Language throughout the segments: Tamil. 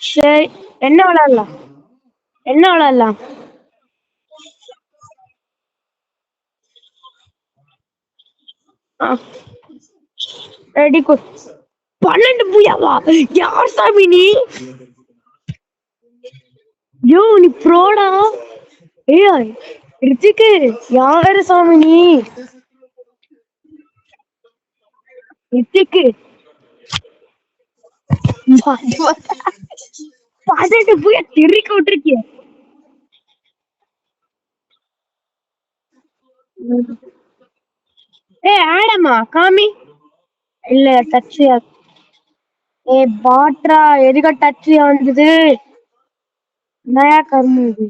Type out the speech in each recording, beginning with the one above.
சரி, என்ன விளையாடலாம்? என்ன விளையாடலாம்? ரெடி கு 12 பூயாவா? யார் சாமி நீ? யோ நீ ப்ரோடா? ஏய் ரித்திக்கு யாரு சாமி நீ? ரித்திக்கு 12 பூயா திருக்க விட்டுருக்கிய. ஆடமா காமி. இல்ல டச். பாட்ரா எதுக்கு டச் வந்தது? நயா கர்ம இது.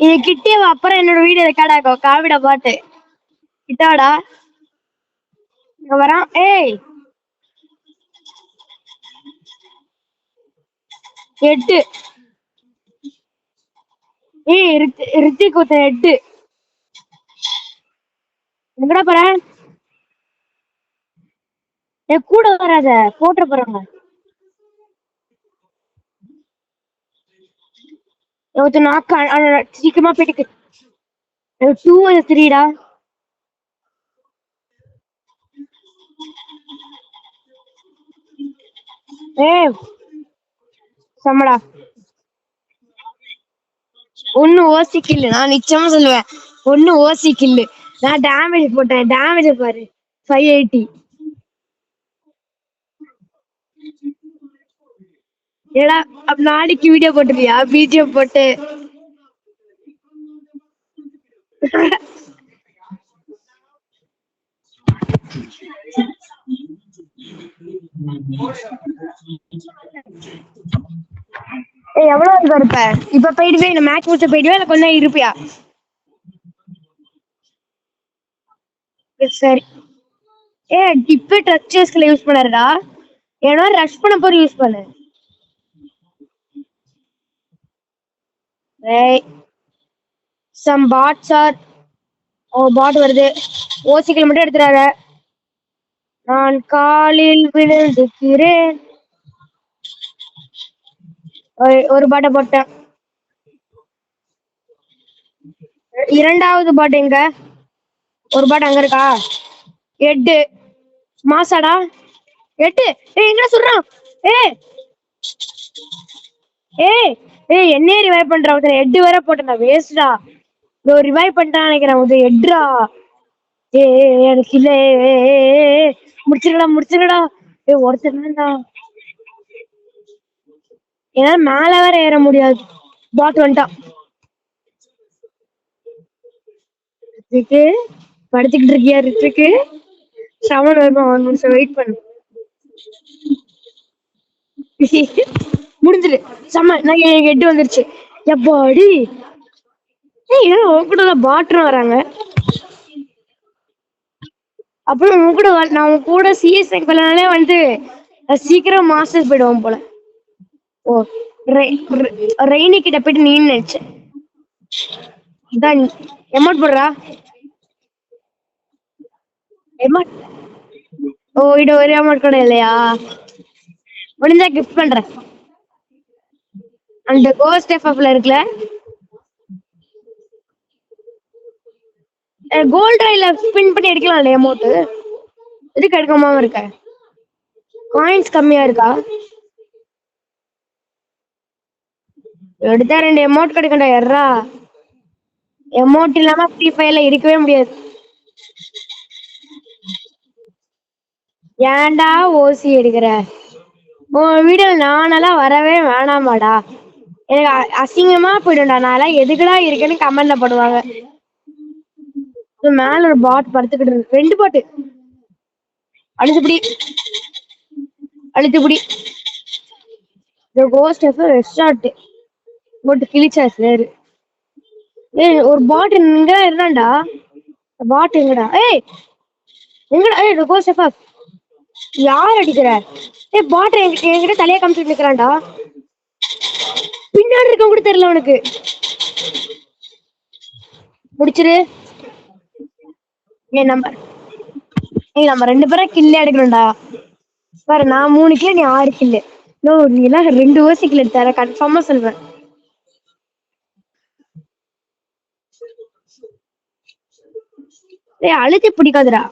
இது கிட்டே அப்புறம் என்னோட வீடியோ ரெக்கார்ட் ஆகும். காவிட பாட்டு கிட்டாடா இங்க வரான். ஏய் 8. ஏய் ரித்திக் 8. எங்கடா போற? கூட வராத, போட்டு போறாங்க. சீக்கிரமா போயிட்டு 2 3டா. ஏய் சம்மடா ஒன்னு ஓசி கில்லு. நான் நிச்சயமா சொல்லுவேன் ஒன்னு ஓசி கில்லு. நான் டேமேஜ் போட்டேன். டேமேஜ் பாரு 580. ஏடா அப்ப நாளைக்கு வீடியோ போட்டுருவியா? பிஜிஎம் போட்டு எவ்வளவு இருப்ப? இப்ப போயிடுவே இல்ல மேட்ச் முடிச்ச போயிடுவே இல்ல கொஞ்சம் இருப்பியா? சரி. இப்ப டச் சேஸ்ல யூஸ் பண்ணறடா. ஏன்னா ரஷ் பண்ண போற யூஸ் பண்ணு. Some pots R. பாட் வருது. ஓசிக்கில் மட்டும் எடுத்துறாத. நான் காலில் விழுந்துக்கிறேன். ஒரு பாட்டை போட்டேன். இரண்டாவது பாட்டு எங்க? ஒரு பாட்டு அங்க இருக்கா? 8 மாசாடா 8. எங்க சொல்றான்? என்னையே ரிவைவ் பண்ற ஒருத்தர் 8 வரை போட்டா வேஸ்டா. ரிவைவ் பண்ணிட்டான் நினைக்கிறேன். எட்ரா எனக்கு இல்ல. முடிச்சிருக்கடா. ஒருத்தர்டா ஏன்னா மேல வேற ஏற முடியாது. பாட் வந்துட்டான். படுத்துக்கிட்டு இருக்கியா ரித்துக்கு? சமன் வருமா? 1 நிமிஷம் வெயிட் பண்ணு. முடிஞ்சிரு சம. நான் 8 வந்துருச்சு. எப்பாடி கூட பாட்டும் வராங்க. அப்புறம் உன் கூட நான் உன் கூட சிஎஸ் பண்ணாலே வந்து சீக்கிரம் மாஸ்டர் போயிடுவோம் போல. ஓ ரெய்னி கிட்ட போயிட்டு நீ நினைச்சேன். இதான் எமௌண்ட் போடுறா. இது ஒரே அமௌண்ட் கூட இல்லையா? முடிஞ்சா கிஃப்ட் பண்றேன். அந்த கோஸ்ட் எஃப்எஃப்ல இருக்குல கோல்ட் ராயில ஸ்பின் பண்ணி எடுக்கலாம்ல அமௌண்ட். எதுக்கு எடுக்காம இருக்க? காயின்ஸ் கம்மியா இருக்கா? எடுத்தா 2 அமௌண்ட் கிடைக்கண்டா. எர்ரா அமௌண்ட் இல்லாம ஃப்ரீ ஃபயர்ல இருக்கவே முடியாது. ஏன்டா ஓசி எடுக்கிற? உன் வீடியோ நானெல்லாம் வரவே வேணாமாடா. எனக்கு அசிங்கமா போயிடும்டா. நான் எதுக்குடா இருக்குன்னு கமெண்ட்ல போடுவாங்க. மேல ஒரு பாட் படுத்துக்கிட்டு இருக்கு. 2 பாட்டு அழுத்துப்படி அழுத்துப்படி. கோஸ்ட் எஃப் ரெஸ்டார்ட் போட்டு கிழிச்சாச்சு. ஒரு பாட் இங்க இருந்தாண்டா. பாட் எங்கடா? எங்கடா? கோஸ்ட் எஃப் யார் அடிக்கிற? பாட் என்கிட்ட தலையை காமிச்சிட்டு நிக்கிறான்டா. பின்னாடி இருக்க கூட தெரியல உனக்கு. முடிச்சிரு. ஏய் நம்ம நம்ம 2 பேரும் கில்ல எடுக்கணும்டா. பாரு நான் 3 கிலோ நீ 6 கிலோ. நோ நீ எல்லாம் 2 ஓசி கிலோ எடுத்தார கன்ஃபார்மா சொல்றேன். ஏய் அழுத்தி பிடிக்காதுடா.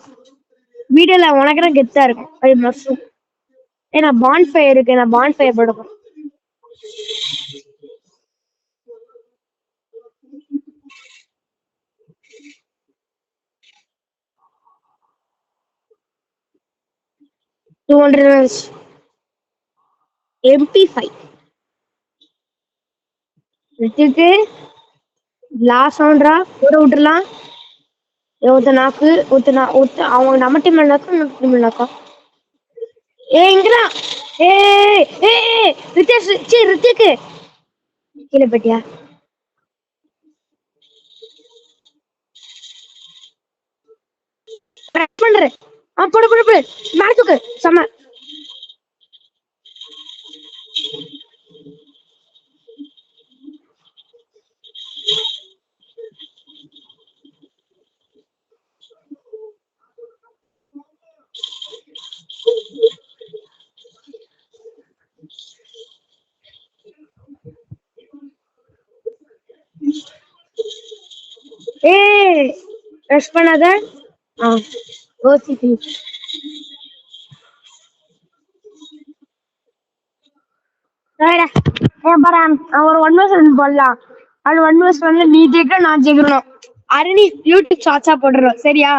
வீடியோல உனக்கு கெத்தா இருக்கும். அது மஸ்ட். ஏய் நான் பான் ஃபயர் இருக்கு. நான் பான் ஃபயர் போட போறேன். MP5 ரித்திக்கு லாஸ்ட் ரவுண்ட்ரா போட விட்டுறலாம். ஒருத்தனாக்கு அவங்க நம்ம டீம் நாக்கா ஏ இங்கடா. ஏய் ஏய் ரித்தேஷ் சி ரித்திக்கு கீழே போட்டியா? பண்றேன். போடு போடு போடு மேட்சுக்கு செம்ம. ஏய் ரஷ் பண்ணாத. ஓசிபி ஒரு 1 வர்ஸ் போடலாம். அது 1 வர்ஸ் வந்து நீ ஜெயிக்க நான் ஜெயிக்கணும். அரணி யூடியூப் ஷார்ட்ஸா போடுறோம் சரியா?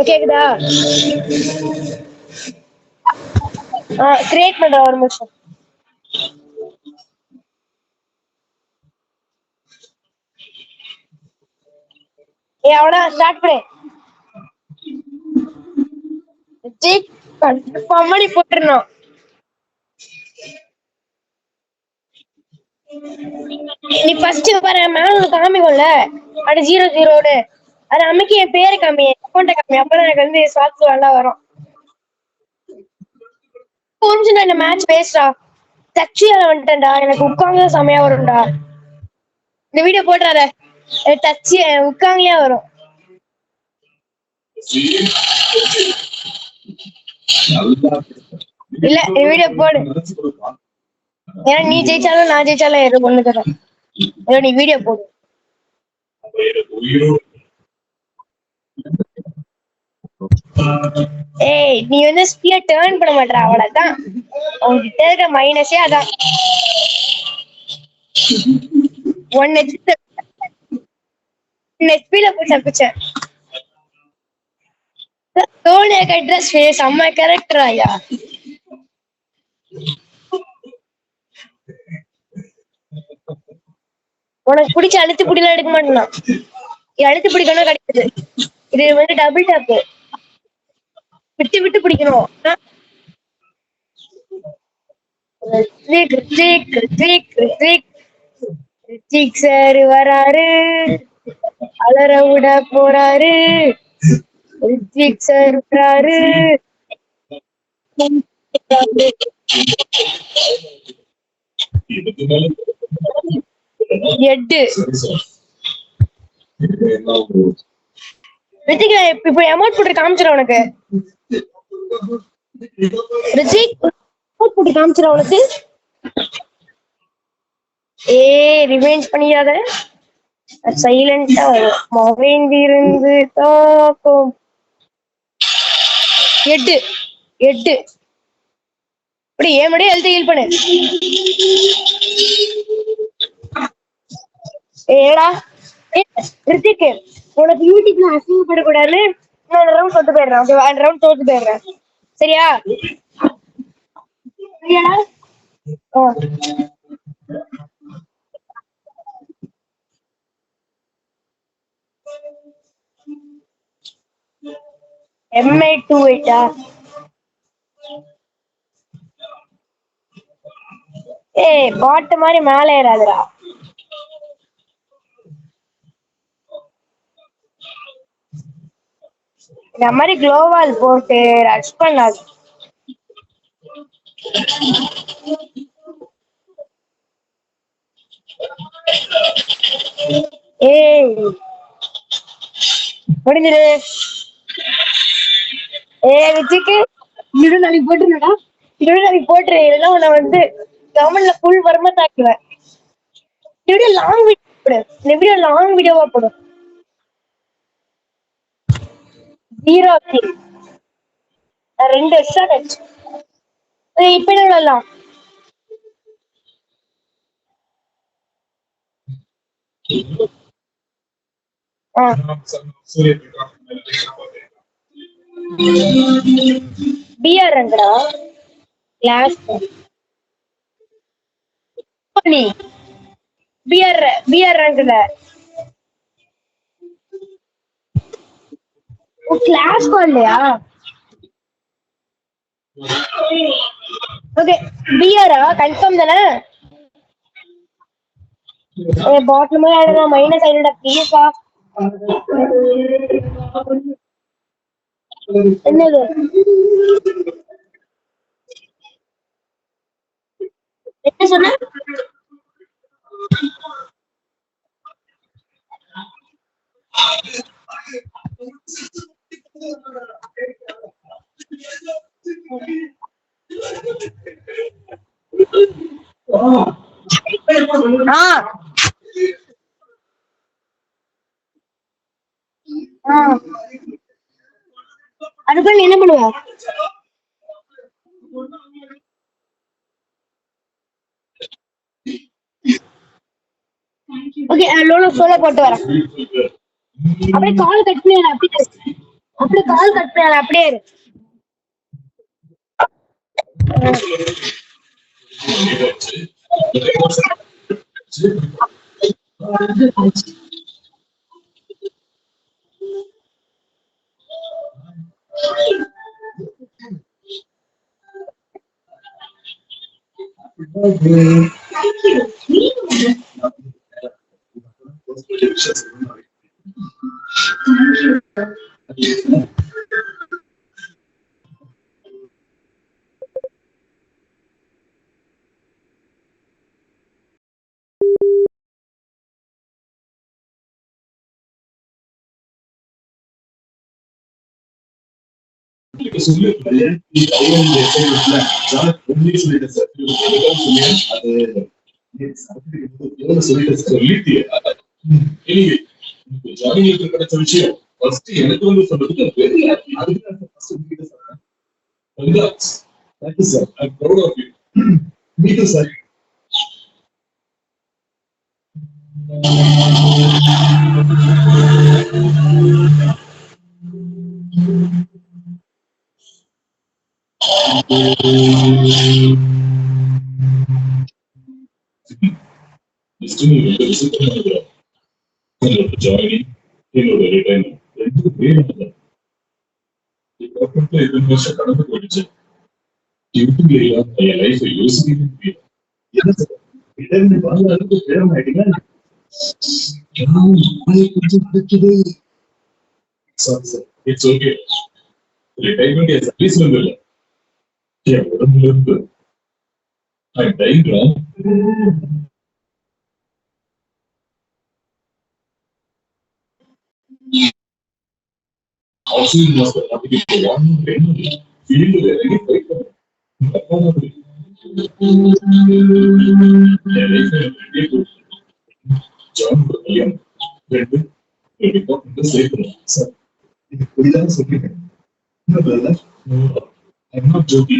கேக்குதா? கிரியேட் பண்ற ஒரு நிமிஷம். அவனா ஸ்டார்ட் பண்ணு. கன்ஃபார்மா நீ போட்டுறணும். நீ ஃபர்ஸ்ட் பாரு மேல காமிக்கும்ல அது 0-0 அது அமைக்கி என் பேரு காமி அக்கௌண்ட காமி அப்பதான் எனக்கு வந்து ஸ்வாட்ஸ் நல்லா வரும். கொஞ்சம் இந்த மேட்ச் பேஸ்டா டச்சியால வந்துட்டேன்டா. எனக்கு உட்காந்து செமையா வரும்டா. இந்த வீடியோ போட்டுறாத. டச்சு உட்காங்கலயே வரும். இல்ல வீடியோ போடு. ஏன்னா நீ ஜெயிச்சாலும் நான் ஜெயிச்சாலும் எது ஒண்ணு தரும். நீ வீடியோ போடு. ஏய் நீ வந்து ஸ்பீட டர்ன் பண்ண மாட்டற அவ்வளவுதான். உன்கிட்ட இருக்க மைனஸே அதான். 1 ஹெச்பில போய் தப்பிச்சேன். தோனியா அட்ரஸ் செம்ம கேரக்டர் ஆயா. உனக்கு பிடிச்ச அழுத்தி பிடிலாம் எடுக்க மாட்டேனா? அழுத்தி பிடிக்கணும் கிடையாது. இது வந்து டபுள் டாப் விட்டு விட்டு பிடிக்கணும். ரித்திக் சார் வராரு அலற விட போறாரு. ரித்திக் சார் வராரு. எட்டு ரித்திக் இப்ப அமௌண்ட் போட்டு காமிச்சிட உனக்கு. ரித்திக் போட்டு காமிச்சிட உனக்கு. ரிவெஞ்ச் பண்ணிடாத. சைலண்டா வரும். மறைந்திருந்து தாக்கும். 8 இப்படி ஏமடியே எழுதி ஹீல் பண்ணு. ஏடா ரித்திக் உனக்கு யூடியூப்ல அசிங்கப்படக்கூடாதுன்னு இன்னொரு ரவுண்ட் தோத்து போயிடுறேன். ஓகே 1 ரவுண்ட் தோத்து போயிடுறேன் சரியா? சரியாடா? MI28 பாட்டு மாதிரி மேல ஏறாதுடா. இந்த மாதிரி குளோவால் போட்டு ரஷ் பண்ணாது. ஏய் முடிஞ்சிரு. விஜய்க்கு இடு நாளைக்கு போட்டுருடா. இடு நாளைக்கு போட்டுரு, இல்லைன்னா உன்னை வந்து கவர்மெண்ட்ல ஃபுல் வருமா தாக்குவேன். வீடியோ லாங் வீடியோ போடு. இந்த வீடியோ லாங் வீடியோவா போடும். 0 2 எக்ஸ்ட்ரா கட்சி இப்ப என்ன விடலாம். பிஆர் ரங்கடா கிளாஸ் பண்ணி பிஆர் ரங்கல கிளாஸ் இல்லையா? ஓகே பிஆரா கன்ஃபார்ம் தானே? பாட்டில் மாதிரி ஆயிடுறா. மைனஸ் ஆயிடுடா ப்ளீஸ்ப்பா. என்னது என்ன சொன்ன? அதுக்குள்ள என்ன பண்ணுவோம்? ஓகே லோலோ சோலோ போட்டு வரேன். அப்படியே கால் கட் பண்ணி அப்படியே கால் கட் பண்ண அப்படியே இரு. கிடைச்ச விஷயம் ஃபர்ஸ்ட் எனக்கு வந்து சொன்னதுக்கு thank you sir, I'm proud of you. Me too sir. Joining என்னோட ரிட்டைர்மெண்ட் ரெண்டுக்குமே கடந்து போயிடுச்சு. யூடியூப்ல என் லைஃப் யோசிக்கவே முடியும். என்ன சார் ரிட்டைர்மெண்ட் வாங்குறதுக்கு பேரம் ஆயிட்டீங்க. கொஞ்சம் பிடிக்குது. Sorry sir, it's okay. Retirement என் சர்வீஸ்ல இருந்து இல்லை, என் உடம்புல இருந்து. ஐ டைம் ஆக்சிஜன் மாஸ்க் அதுக்கு ஃபீல்டு வேலைக்கு போயிட்டு ஜான் கல்யாணம் ரெண்டு சேர்க்கணும் சார். இது புரியாத சொல்லிட்டேன். ஜோதி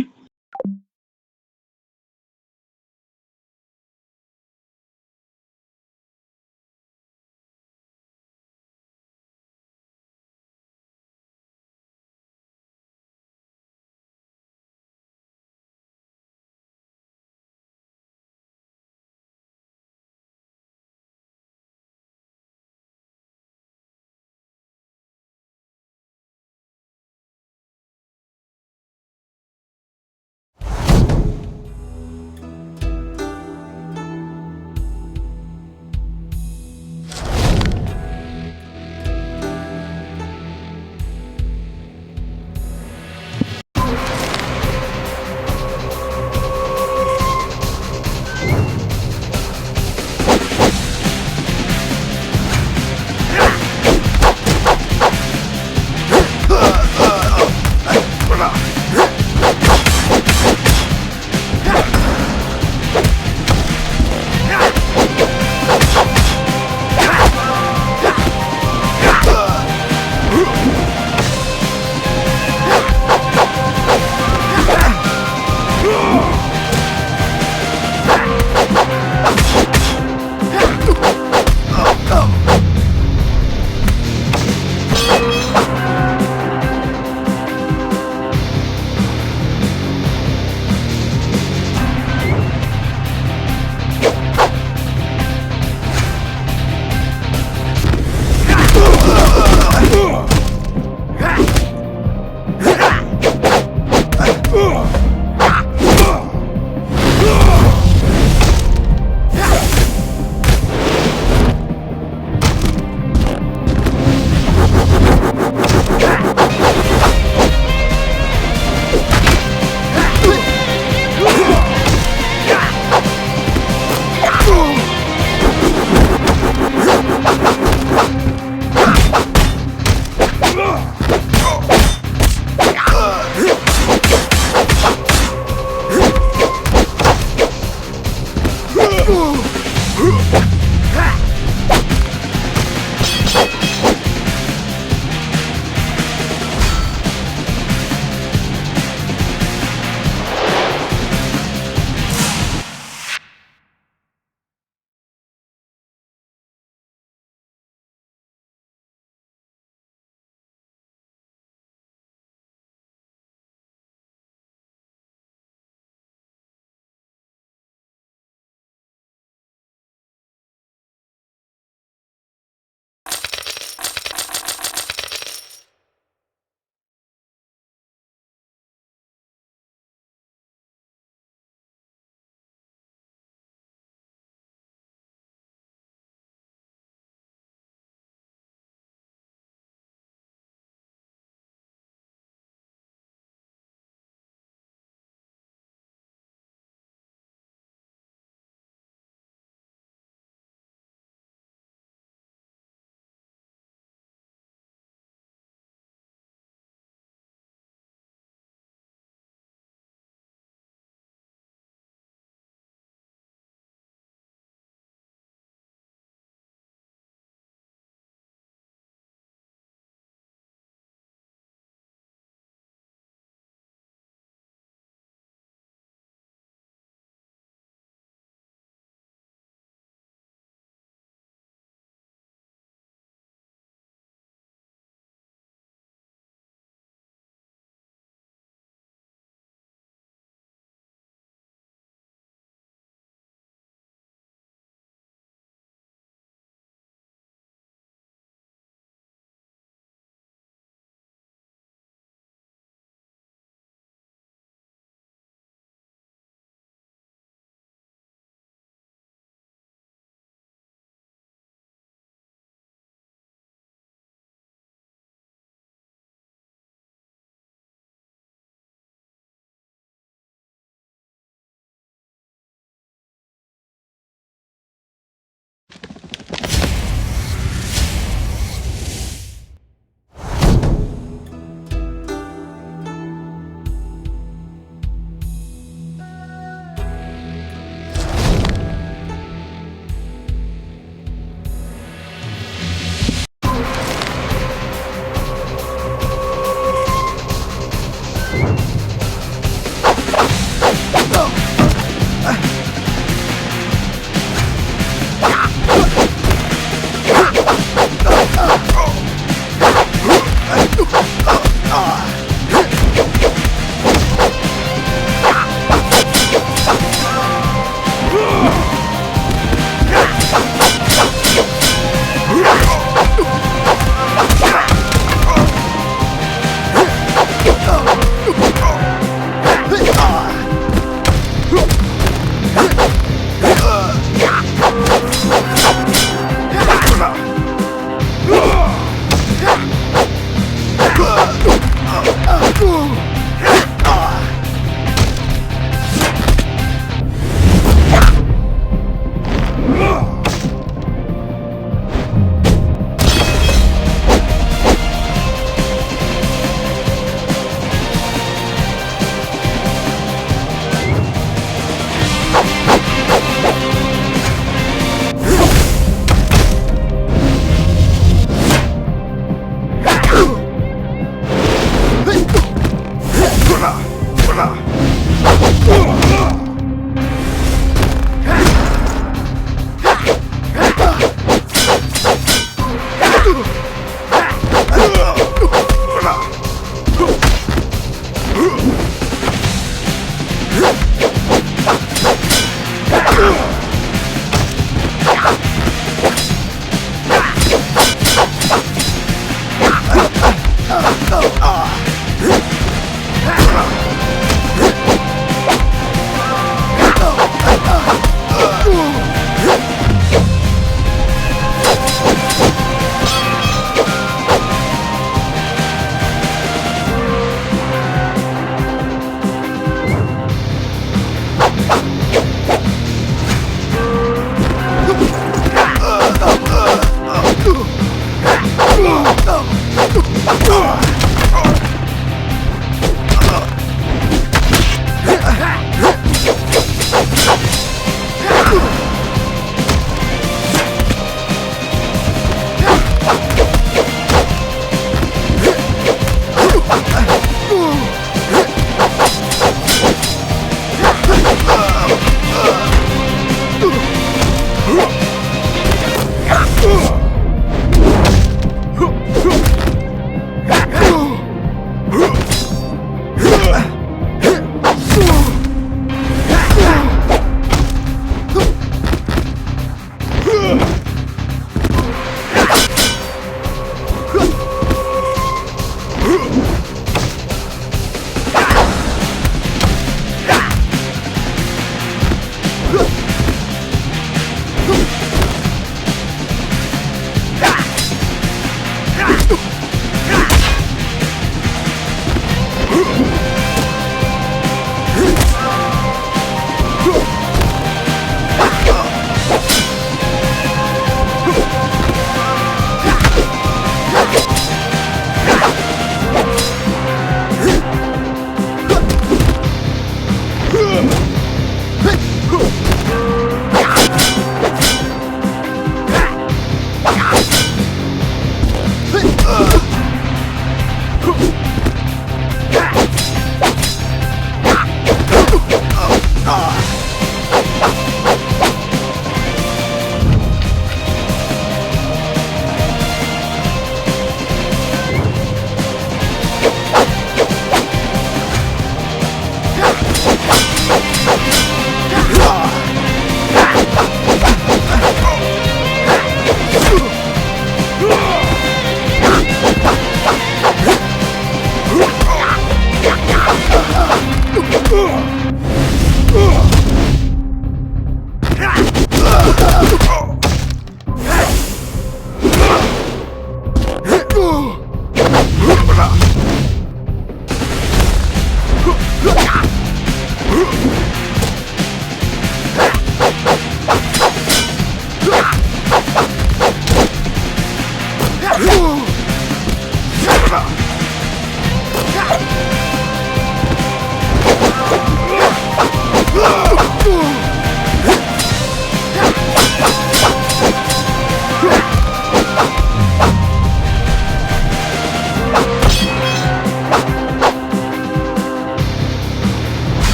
Oh!